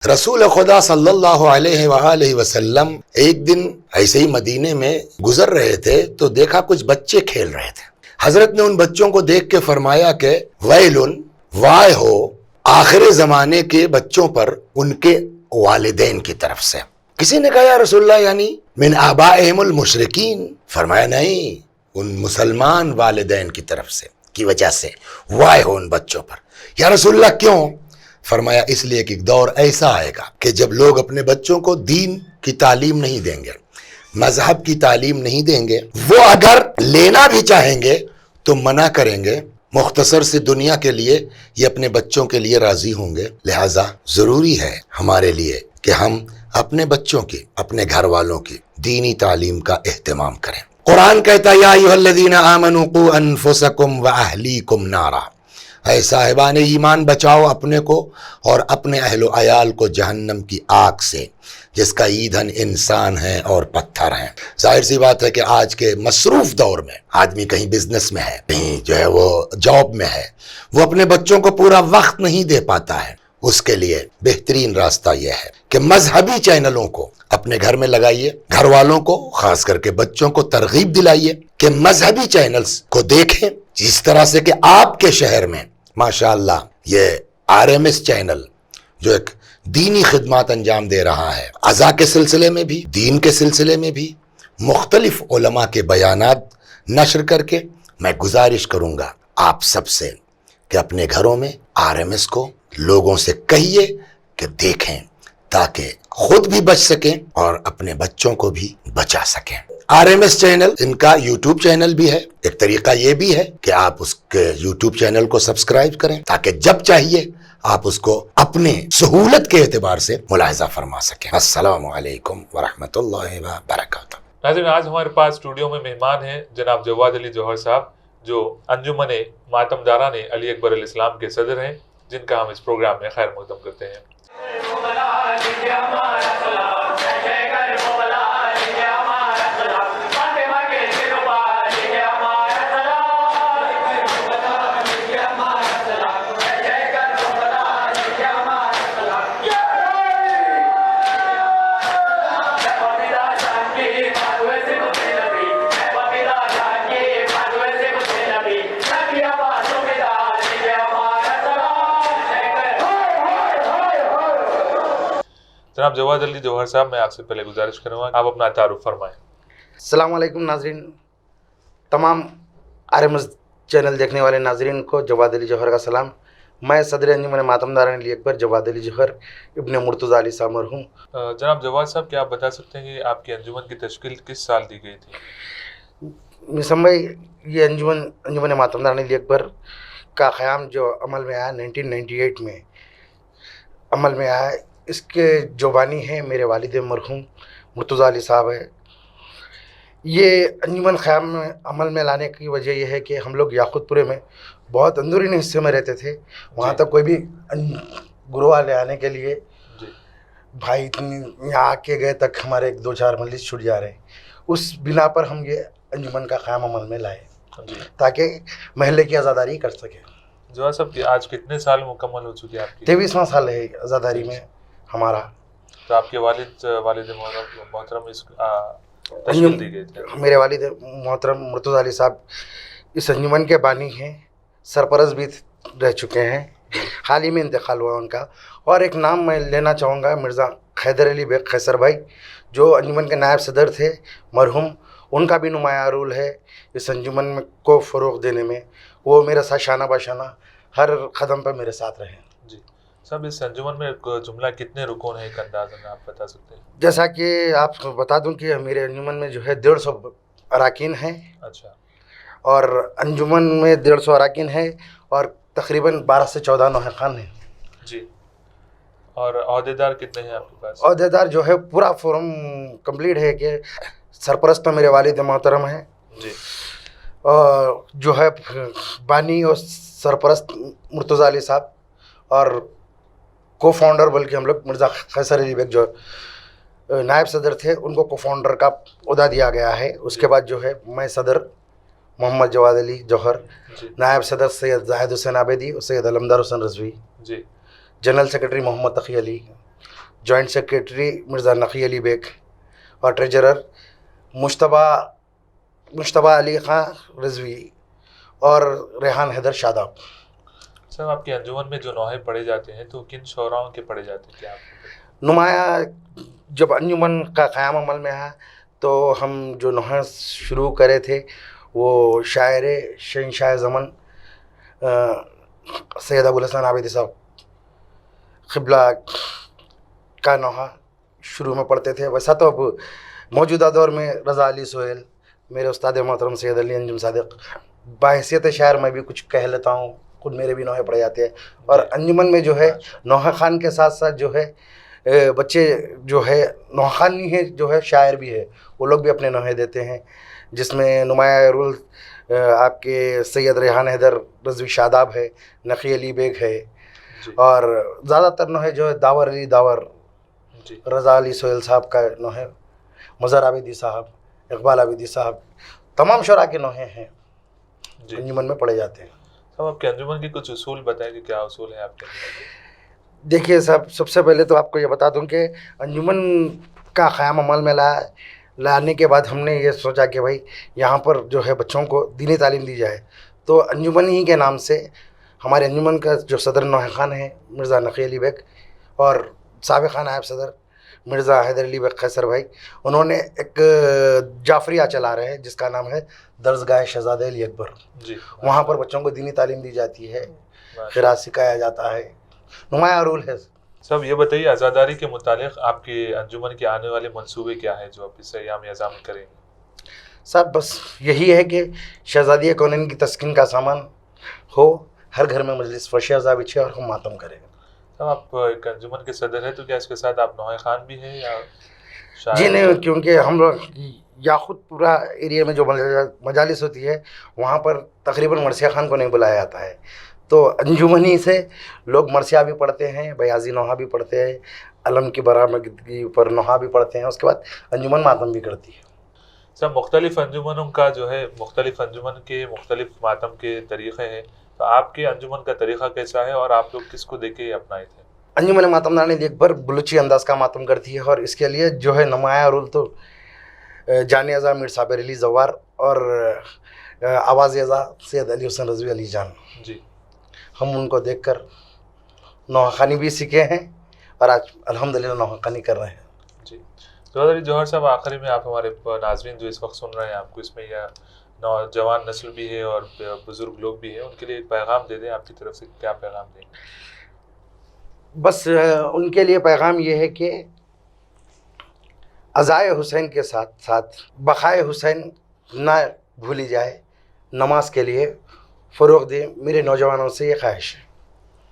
رسول خدا صلی اللہ علیہ وآلہ وسلم ایک دن ایسے ہی مدینے میں گزر رہے تھے تو دیکھا کچھ بچے کھیل رہے تھے. حضرت نے ان بچوں کو دیکھ کے فرمایا کہ ویلن، وائے ہو آخر زمانے کے بچوں پر ان کے والدین کی طرف سے. کسی نے کہا یا رسول اللہ یعنی من آبائہم المشرکین؟ فرمایا نہیں، ان مسلمان والدین کی طرف سے کی وجہ سے وائے ہو ان بچوں پر. یا رسول اللہ کیوں؟ فرمایا اس لیے کہ ایک دور ایسا آئے گا کہ جب لوگ اپنے بچوں کو دین کی تعلیم نہیں دیں گے، مذہب کی تعلیم نہیں دیں گے، وہ اگر لینا بھی چاہیں گے تو منع کریں گے. مختصر سی دنیا کے لیے یہ اپنے بچوں کے لیے راضی ہوں گے. لہٰذا ضروری ہے ہمارے لیے کہ ہم اپنے بچوں کی، اپنے گھر والوں کی دینی تعلیم کا اہتمام کریں. قرآن کہتا ہے یا ایھا الذین آمنوا قوا انفسکم واہلیکم نارا، اے صاحبان ایمان بچاؤ اپنے کو اور اپنے اہل و عیال کو جہنم کی آگ سے جس کا ایندھن انسان ہے اور پتھر ہیں. ظاہر سی بات ہے کہ آج کے مصروف دور میں آدمی کہیں بزنس میں ہے، کہیں جو ہے وہ جاب میں ہے، وہ اپنے بچوں کو پورا وقت نہیں دے پاتا ہے. اس کے لیے بہترین راستہ یہ ہے کہ مذہبی چینلوں کو اپنے گھر میں لگائیے، گھر والوں کو خاص کر کے بچوں کو ترغیب دلائیے کہ مذہبی چینلز کو دیکھیں. جس طرح سے کہ آپ کے شہر میں ماشاءاللہ یہ RMS چینل جو ایک دینی خدمات انجام دے رہا ہے، عزا کے سلسلے میں بھی، دین کے سلسلے میں بھی، مختلف علماء کے بیانات نشر کر کے، میں گزارش کروں گا آپ سب سے کہ اپنے گھروں میں RMS کو لوگوں سے کہیے کہ دیکھیں تاکہ خود بھی بچ سکیں اور اپنے بچوں کو بھی بچا سکیں. RMS چینل ان کا YouTube چینل بھی ہے. ایک طریقہ یہ بھی ہے کہ آپ اس کے YouTube چینل کو سبسکرائب کریں تاکہ جب چاہیے آپ اس کو اپنے سہولت کے اعتبار سے ملاحظہ فرما سکیں. السلام علیکم ورحمۃ اللہ وبرکاتہ. ناظرین، آج ہمارے پاس اسٹوڈیو میں مہمان ہیں جناب جواد علی جوہر صاحب، جو انجمن ماتم داران علی اکبر الاسلام کے صدر ہیں، جن کا ہم اس پروگرام میں خیر مقدم کرتے ہیں. جناب جواد علی جوہر صاحب، میں آپ سے پہلے گزارش کروں گا آپ اپنا تعارف فرمائیں. السلام علیکم ناظرین، تمام RMS چینل دیکھنے والے ناظرین کو جواد علی جوہر کا سلام. میں صدر انجمن ماتم داران علی اکبر جواد علی جوہر ابن مرتضیٰ علی صاحب مرحوم. جناب جواد صاحب، کیا آپ بتا سکتے ہیں کہ آپ کی انجمن کی تشکیل کس سال دی گئی تھی؟ مسم بھائی، یہ انجمن ماتم داران علی اکبر کا قیام جو عمل میں آیا 1998 میں عمل میں آیا، اس کے جو بانی ہیں میرے والد مرحوم مرتضیٰ علی صاحب ہے. یہ انجمن قیام میں عمل میں لانے کی وجہ یہ ہے کہ ہم لوگ یاقوت پورے میں بہت اندرونی حصے میں رہتے تھے. وہاں تک کوئی بھی گروہ والے آنے کے لیے بھائی یہاں آ کے گئے تک ہمارے 2-4 مجلس چھوٹ جا رہے ہیں. اس بنا پر ہم یہ انجمن کا قیام عمل میں لائے تاکہ محلے کی عزاداری کر سکیں. جواد صاحب کی آج کتنے سال مکمل ہو چکی ہے آپ کی؟ 23واں سال ہے عزاداری میں ہمارا. تو آپ کے والد محترم اس تشکیل دی گئی تھی؟ میرے والد محترم مرتضیٰ علی صاحب اس انجمن کے بانی ہیں، سرپرست بھی رہ چکے ہیں، حال ہی میں انتقال ہوا ان کا. اور ایک نام میں لینا چاہوں گا، مرزا حیدر علی بیگ قیصر بھائی جو انجمن کے نائب صدر تھے مرحوم، ان کا بھی نمایاں رول ہے اس انجمن کو فروغ دینے میں. وہ میرے ساتھ شانہ باشانہ ہر قدم پر میرے ساتھ رہے. جی صاحب، اس انجمن میں جملہ کتنے رکن ہیں ایک اندازہ آپ بتا سکتے ہیں؟ جیسا کہ آپ بتا دوں کہ میرے انجمن میں جو ہے 150 اراکین ہیں. اچھا. اور انجمن میں 150 اراکین ہیں اور تقریباً 12 سے 14 نوحہ خان ہیں. جی. اور عہدیدار کتنے ہیں آپ کے پاس؟ عہدیدار جو ہے پورا فورم کمپلیٹ ہے کہ سرپرست تو میرے والد محترم ہیں جی، اور جو ہے بانی اور سرپرست مرتضیٰ علی صاحب، اور کو فاؤنڈر بلکہ ہم لوگ مرزا قیصر علی بیگ جو نائب صدر تھے ان کو کو فاؤنڈر کا عہدہ دیا گیا ہے. اس کے بعد جو ہے میں صدر محمد جواد علی جوہر، نائب صدر سید زاہد حسین عابدی اور سید علمدار حسین رضوی، جی، جنرل سیکرٹری محمد تقی علی. جوائنٹ سیکریٹری مرزا نقی علی بیگ اور ٹریجرر مشتبہ علی خان رضوی اور ریحان حیدر شاداب. سر آپ کی انجمن میں جو نوحے پڑھے جاتے ہیں تو کن شعراؤں کے پڑھے جاتے ہیں؟ کیا آپ کو نمایاں جب انجمن کا قیام عمل میں آیا تو ہم جو نوحے شروع کرے تھے وہ شاعر شہنشاہ زمن سید ابوالحسن عابدی صاحب قبلہ کا نوحہ شروع میں پڑھتے تھے. ویسا تو اب موجودہ دور میں رضا علی سہیل، میرے استاد محترم سید علی انجم صادق، باحثیت شاعر میں بھی کچھ کہہ لیتا ہوں، خود میرے بھی نوحے پڑھے جاتے ہیں. اور انجمن میں جو ہے نوحہ خان کے ساتھ ساتھ جو ہے بچے جو ہے نوحہ خان نہیں ہے، جو ہے شاعر بھی ہے، وہ لوگ بھی اپنے نوحے دیتے ہیں، جس میں نمایاں رول آپ کے سید ریحان حیدر رضوی شاداب ہے، نقی علی بیگ ہے، اور زیادہ تر نوحے جو ہے داور علی داور، رضا علی سہیل صاحب کا نوحے، مظہر عابدی صاحب، اقبال عابدی صاحب، تمام شعراء کے نوحے ہیں انجمن میں پڑھے جاتے ہیں. صاحب آپ کے انجمن کے کچھ اصول بتائیں کہ کیا اصول ہیں آپ کے انجمن کے؟ دیکھیے صاحب، سب سے پہلے تو آپ کو یہ بتا دوں کہ انجمن کا قیام عمل میں لانے کے بعد ہم نے یہ سوچا کہ بھائی یہاں پر جو ہے بچوں کو دینی تعلیم دی جائے، تو انجمن ہی کے نام سے ہمارے انجمن کا جو صدر نوحہ خان ہے مرزا نقی علی بیگ اور سابق نائب صدر مرزا حیدر علی بیگ قیصر بھائی، انہوں نے ایک جعفریہ چلا رہے ہیں جس کا نام ہے درسگاہ شہزادہ علی اکبر. وہاں پر بچوں کو دینی تعلیم دی جاتی ہے، قرأت سکھایا جاتا ہے، نمایاں رول ہے. صاحب یہ بتائیے عزاداری کے متعلق آپ کے انجمن کے آنے والے منصوبے کیا ہیں جو آپ اس ایام اعزام میں کریں گے؟ صاحب بس یہی ہے کہ شہزادی کونین کی تسکین کا سامان ہو، ہر گھر میں مجلس فرش عزا بچھے اور ہم ماتم کریں. صاحب آپ ایک انجمن کے صدر ہیں تو کیا اس کے ساتھ آپ نوحہ خان بھی ہیں یا شاعر؟ جی نہیں، کیونکہ ہم لوگ یا خود پورا ایریا میں جو مجالس ہوتی ہے وہاں پر تقریباً مرثیہ خان کو نہیں بلایا جاتا ہے، تو انجمنی سے لوگ مرثیہ بھی پڑھتے ہیں، بیاضی نوحہ بھی پڑھتے ہیں، علم کی برآمدگی پر نوحہ بھی پڑھتے ہیں، اس کے بعد انجمن ماتم بھی کرتی ہے. سب مختلف انجمنوں کا جو ہے مختلف انجمن کے مختلف ماتم کے طریقے ہیں، تو آپ کے انجمن کا طریقہ کیسا ہے اور آپ لوگ کس کو دیکھ کے اپنائے تھے؟ انجمن ماتم داران علی اکبر بلوچی انداز کا ماتم کرتی ہے، اور اس کے لیے جو ہے نمایاں رول تو جان اعضا میر صابر علی زوار اور آواز اعضا سید علی حسین رضوی علی جان، جی ہم ان کو دیکھ کر نوحہ خوانی بھی سیکھے ہیں اور آج الحمدللہ نوحہ خوانی کر رہے ہیں. جی جواد علی جوہر صاحب، آخری میں آپ ہمارے ناظرین جو اس وقت سن رہے ہیں آپ کو، اس میں یا نوجوان نسل بھی ہے اور بزرگ لوگ بھی ہیں، ان کے لیے ایک پیغام دے دیں، آپ کی طرف سے کیا پیغام دیں؟ بس ان کے لیے پیغام یہ ہے کہ عزائے حسین کے ساتھ ساتھ بقائے حسین نہ بھولی جائے، نماز کے لیے فروغ دیں، میرے نوجوانوں سے یہ خواہش ہے.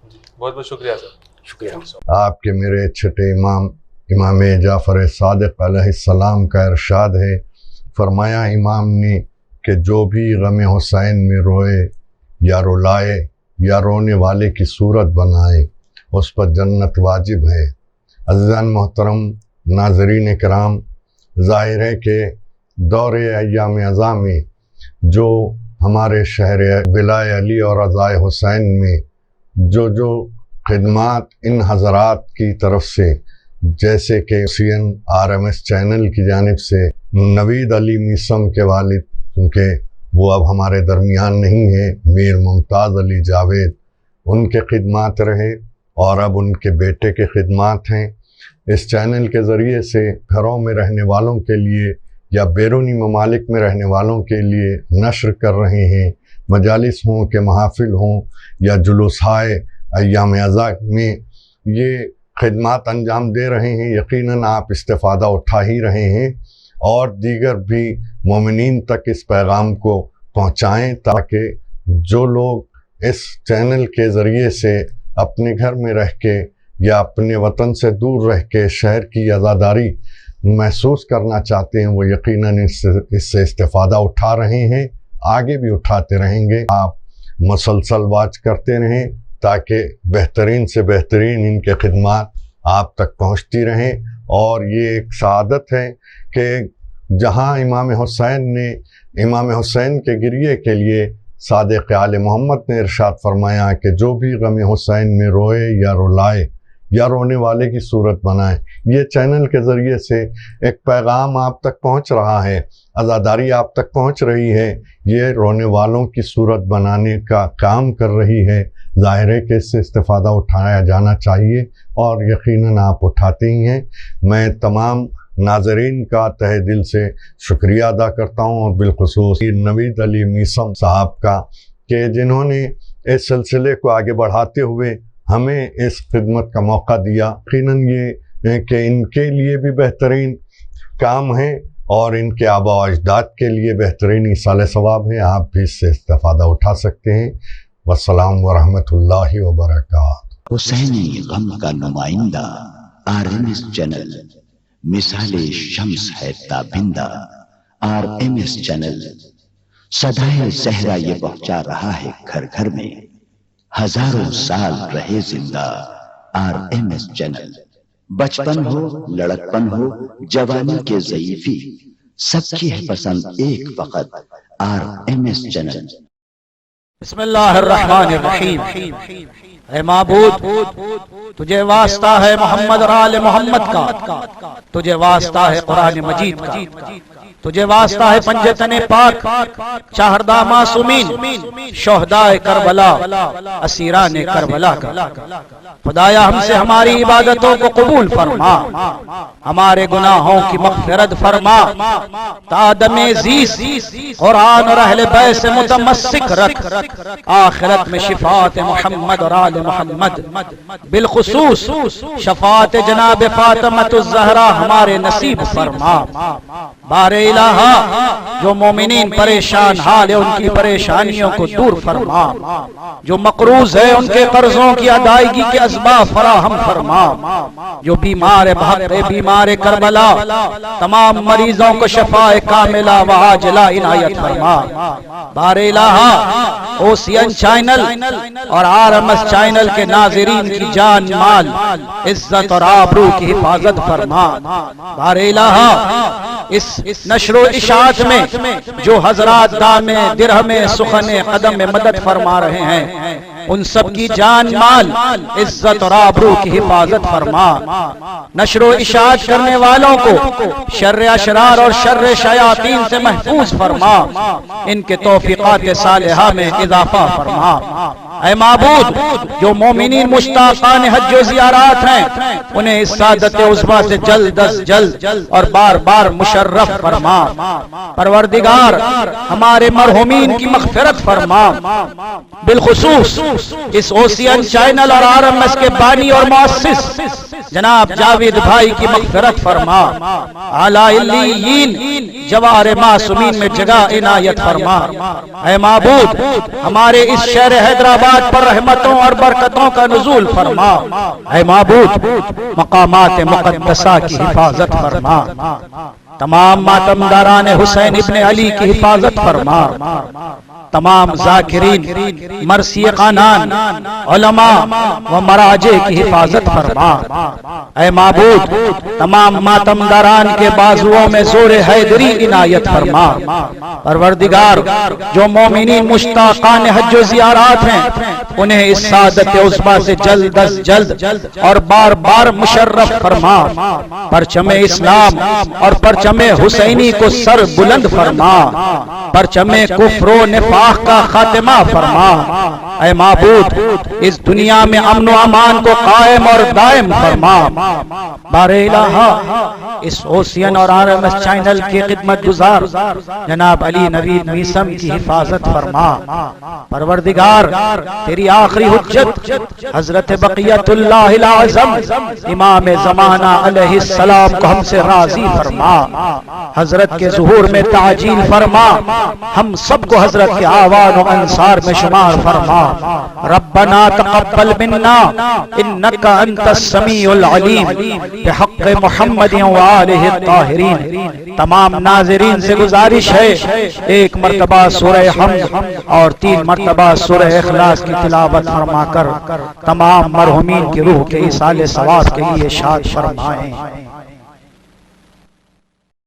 جی بہت بہت شکریہ سر. شکریہ. آپ کے میرے چھٹے امام جعفر صادق علیہ السلام کا ارشاد ہے، فرمایا امام نے کہ جو بھی غم حسین میں روئے یا رلائے یا رونے والے کی صورت بنائے اس پر جنت واجب ہے. عزیزان محترم ناظرین کرام، ظاہر ہے کہ دور ایام اعزا میں جو ہمارے شہر ولایہ علی اور عزائے حسین میں جو خدمات ان حضرات کی طرف سے، جیسے کہ CNRMS چینل کی جانب سے نوید علی میسم کے والد، کیونکہ وہ اب ہمارے درمیان نہیں ہے، میر ممتاز علی جاوید، ان کے خدمات رہے اور اب ان کے بیٹے کے خدمات ہیں. اس چینل کے ذریعے سے گھروں میں رہنے والوں کے لیے یا بیرونی ممالک میں رہنے والوں کے لیے نشر کر رہے ہیں، مجالس ہوں کہ محافل ہوں یا جلوسائے ایام اعزا میں یہ خدمات انجام دے رہے ہیں. یقیناً آپ استفادہ اٹھا ہی رہے ہیں اور دیگر بھی مومنین تک اس پیغام کو پہنچائیں تاکہ جو لوگ اس چینل کے ذریعے سے اپنے گھر میں رہ کے یا اپنے وطن سے دور رہ کے شہر کی آزاداری محسوس کرنا چاہتے ہیں وہ یقیناً اس سے استفادہ اٹھا رہے ہیں، آگے بھی اٹھاتے رہیں گے. آپ مسلسل واچ کرتے رہیں تاکہ بہترین سے بہترین ان کے خدمات آپ تک پہنچتی رہیں. اور یہ ایک سعادت ہے کہ جہاں امام حسین کے گریے کے لیے صادق آل محمد نے ارشاد فرمایا کہ جو بھی غم حسین میں روئے یا رلائے یا رونے والے کی صورت بنائیں۔ یہ چینل کے ذریعے سے ایک پیغام آپ تک پہنچ رہا ہے، عزاداری آپ تک پہنچ رہی ہے، یہ رونے والوں کی صورت بنانے کا کام کر رہی ہے۔ ظاہر ہے کہ اس سے استفادہ اٹھایا جانا چاہیے اور یقیناً آپ اٹھاتے ہی ہیں۔ میں تمام ناظرین کا تہہ دل سے شکریہ ادا کرتا ہوں، اور بالخصوص نوید علی میثم صاحب کا کہ جنہوں نے اس سلسلے کو آگے بڑھاتے ہوئے ہمیں اس خدمت کا موقع دیا۔ یقیناً یہ کہ ان کے لیے بھی بہترین کام ہے اور ان کے آباء و اجداد کے لیے بہترین ایصال ثواب ہے۔ آپ بھی اس سے استفادہ اٹھا سکتے ہیں۔ والسلام ورحمۃ اللہ وبرکاتہ۔ حسینی غم کا نمائندہ RMS چینل مثال شمس ہے تابندہ، RMS چینل صدائے صحرا یہ پہنچا رہا ہے گھر گھر میں، ہزاروں سال رہے زندہ RMS چینل۔ بچپن ہو لڑکپن ہو جوانی کے ضعیفی، سب کی ہے پسند ایک وقت RMS چینل۔ بسم اللہ الرحمن الرحیم۔ اے معبود تجھے واسطہ ہے محمد اور آل محمد کا، تجھے واسطہ ہے قرآن مجید کا، تجھے واسطہ ہے پنجتن پاک چاہردہ معصومین شہدائے کربلا اسیران کربلا کا۔ خدایا ہم سے ہماری عبادتوں کو قبول فرما، ہمارے گناہوں کی مغفرت فرما، تادم زیست قرآن اور اہل بیت سے متمسک رکھ، آخرت میں شفاعت محمد اور آل محمد، بالخصوص شفاعت جناب فاطمۃ الزہرا ہمارے نصیب فرما۔ بار الہا جو مومنین پریشان حال ہے ان کی پریشانیوں کو دور فرما، جو مقروض ہے ان کے قرضوں کی ادائیگی کے اسباب فراہم فرما، جو بیمار بحق بیمار کربلا تمام مریضوں کو شفاء کاملہ و عاجلہ عنایت فرما۔ بار الہا OCN چینل اور RMS چینل کے ناظرین کی جان مال عزت اور آبرو کی حفاظت فرما۔ بار الہا اس نشر و اشاعت میں جو حضرات دامے درہم سخن قدم میں مدد فرما رہے ہیں ان سب کی جان مال عزت اور آبرو کی حفاظت فرما۔ نشر و اشاعت کرنے والوں کو شر اشرار اور شر شیاطین سے محفوظ فرما، ان کے توفیقات صالحہ میں اضافہ فرما۔ اے معبود جو مومنین مشتاقان حج و زیارات ہیں انہیں اس سعادت عظمیٰ سے جلد از جلد اور بار بار مشرف فرما۔ پروردگار ہمارے مرحومین کی مغفرت فرما، بالخصوص اس OCN چینل اور RMS کے بانی اور مؤسس جناب جاوید بھائی کی مغفرت فرما، اعلی علیین جوار معصومین میں جگہ عنایت فرما۔ اے معبود ہمارے اس شہر حیدرآباد پر رحمتوں اور برکتوں کا نزول فرما۔ اے معبود مقامات مقدسہ کی حفاظت فرما، تمام ماتمداران حسین ابن علی کی حفاظت فرما، تمام ذاکرین مرثی خانان علماء و مراجع کی حفاظت فرما۔ اے معبود تمام ماتمداران کے بازوؤں میں زور حیدری عنایت فرما۔ پروردگار جو مومنین مشتاقان حج و زیارات ہیں انہیں اس سعادت عظمیٰ سے جلد از جلد اور بار بار مشرف فرما۔ پرچم اسلام اور پرچم حسینی کو سر بلند فرما، پرچم کفر و نفاق کا خاتمہ فرما۔ اے معبود اس دنیا میں امن و امان کو قائم اور دائم فرما۔ بار الہا اس OCN اور RMS چینل کی خدمت گزار جناب علی نوید میثم کی حفاظت فرما۔ پروردگار تیری آخری حجت حضرت بقیت اللہ العظم امام زمانہ علیہ السلام کو ہم سے راضی فرما، حضرت کے ظہور میں تعجیل فرما، ہم سب کو حضرت کے آوان و انصار میں شمار فرما۔ ربنا تقبل منا انک انت السمیع العلیم بحق محمد و آلہ الطاہرین۔ تمام ناظرین سے گزارش ہے ایک مرتبہ سورہ حمد اور 3 مرتبہ سورہ اخلاص کی تلاوت فرما کر تمام مرحومین کی روح کے ایصال ثواب کے لیے شاد فرمائیں۔